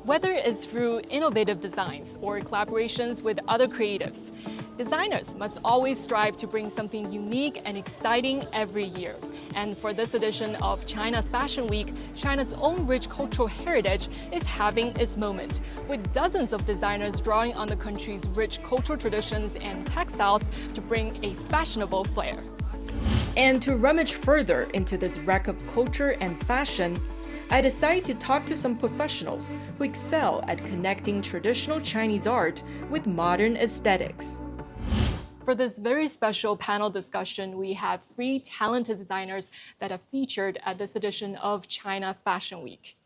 Whether it's through innovative designs or collaborations with other creatives, designers must always strive to bring something unique and exciting every year. And for this edition of China Fashion Week, China's own rich cultural heritage is having its moment, with dozens of designers drawing on the country's rich cultural traditions and textiles to bring a fashionable flair. And to rummage further into this wreck of culture and fashion, I decided to talk to some professionals who excel at connecting traditional Chinese art with modern aesthetics. For this very special panel discussion, we have three talented designers that are featured at this edition of China Fashion Week.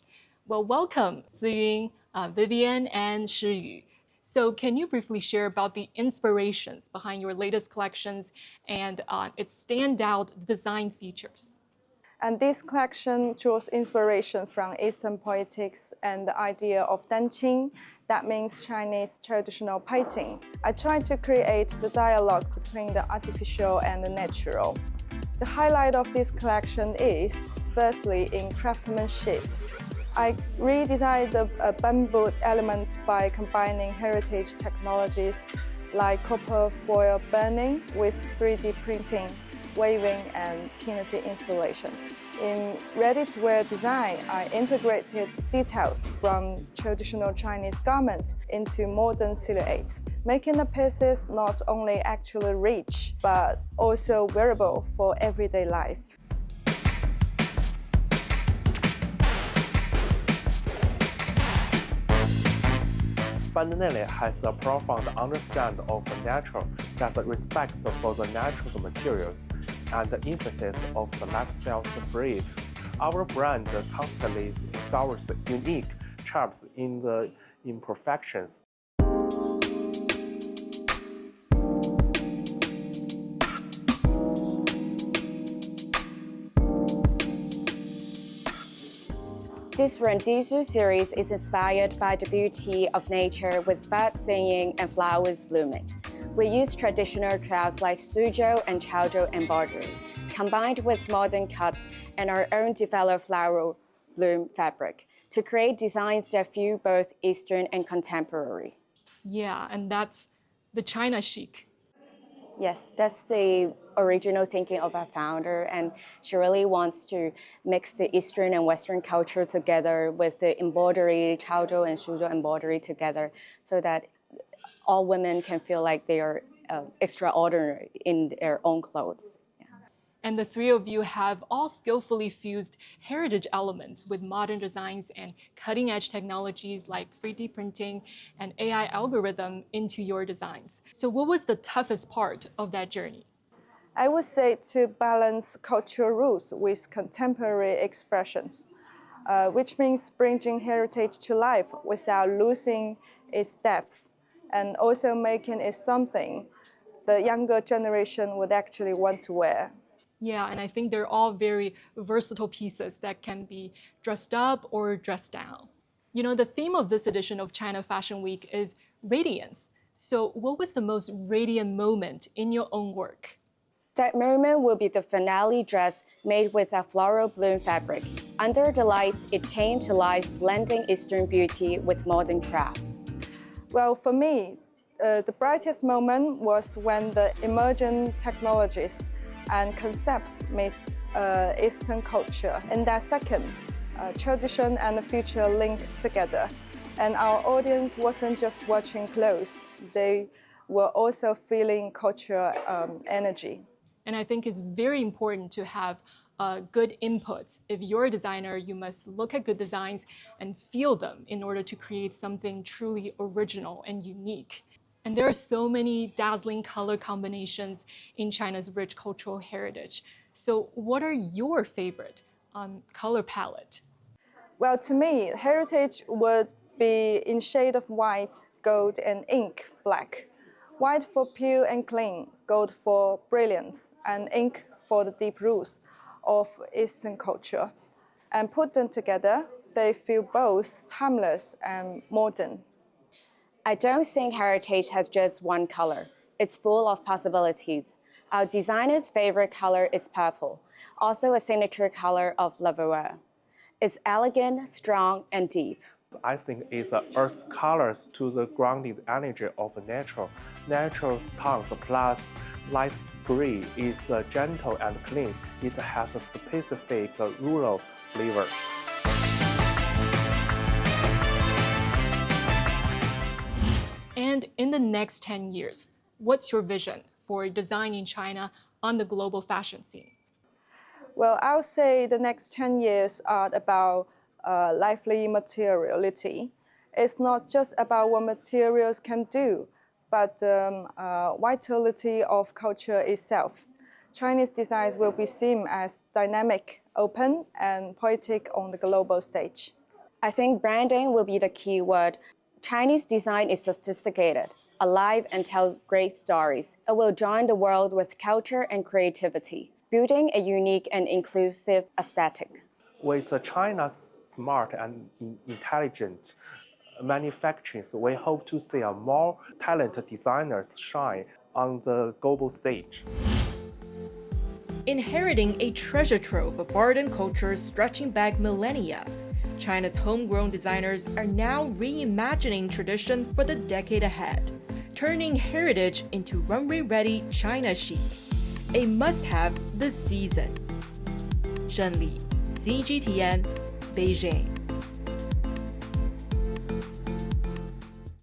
Well, welcome, Ziyun, Vivian, and Shiyu. So can you briefly share about the inspirations behind your latest collections and its standout design features? And this collection draws inspiration from Eastern poetics and the idea of danqing, that means Chinese traditional painting. I tried to create the dialogue between the artificial and the natural. The highlight of this collection is, firstly, in craftsmanship. I redesigned the bamboo elements by combining heritage technologies like copper foil burning with 3D printing, weaving, and kinetic installations. In ready-to-wear design, I integrated details from traditional Chinese garments into modern silhouettes, making the pieces not only actually rich, but also wearable for everyday life. Fundamentally has a profound understanding of nature that respects for the natural materials and the emphasis of the lifestyle free. Our brand constantly discovers unique charms in the imperfections. This Rendizu series is inspired by the beauty of nature with birds singing and flowers blooming. We use traditional crafts like Suzhou and Chaozhou embroidery, combined with modern cuts and our own developed floral bloom fabric to create designs that feel both Eastern and contemporary. Yeah, and that's the China chic. Yes, that's the original thinking of our founder, and she really wants to mix the Eastern and Western culture together with the embroidery, Chaozhou and Suzhou embroidery together, so that all women can feel like they are extraordinary in their own clothes. Yeah. And the three of you have all skillfully fused heritage elements with modern designs and cutting-edge technologies like 3D printing and AI algorithm into your designs. So what was the toughest part of that journey? I would say to balance cultural roots with contemporary expressions, which means bringing heritage to life without losing its depth, and also making it something the younger generation would actually want to wear. Yeah, and I think they're all very versatile pieces that can be dressed up or dressed down. You know, the theme of this edition of China Fashion Week is radiance. So what was the most radiant moment in your own work? That moment will be the finale dress made with a floral bloom fabric. Under the lights, it came to life, blending Eastern beauty with modern crafts. Well, for me, the brightest moment was when the emerging technologies and concepts meet Eastern culture. In that second, tradition and the future linked together. And our audience wasn't just watching clothes, they were also feeling cultural energy. And I think it's very important to have good inputs. If you're a designer, you must look at good designs and feel them in order to create something truly original and unique. And there are so many dazzling color combinations in China's rich cultural heritage. So what are your favorite color palette? Well, to me, heritage would be in shade of white, gold, and ink black. White for pure and clean, gold for brilliance, and ink for the deep roots of Eastern culture. And put them together, they feel both timeless and modern. I don't think heritage has just one color. It's full of possibilities. Our designer's favorite color is purple, also a signature color of Lavoie. It's elegant, strong, and deep. I think it's earth colors to the grounded energy of natural. Natural tones plus light gray is gentle and clean. It has a specific rural flavor. And in the next 10 years, what's your vision for design in China on the global fashion scene? Well, I would say the next 10 years are about lively materiality. It's not just about what materials can do, but vitality of culture itself. Chinese designs will be seen as dynamic, open, and poetic on the global stage. I think branding will be the key word. Chinese design is sophisticated, alive, and tells great stories. It will join the world with culture and creativity, building a unique and inclusive aesthetic. With China's smart and intelligent manufacturing, we hope to see more talented designers shine on the global stage. Inheriting a treasure trove of art and culture stretching back millennia, China's homegrown designers are now reimagining tradition for the decade ahead, turning heritage into runway-ready China chic, a must-have this season. Shen Li, CGTN, Beijing.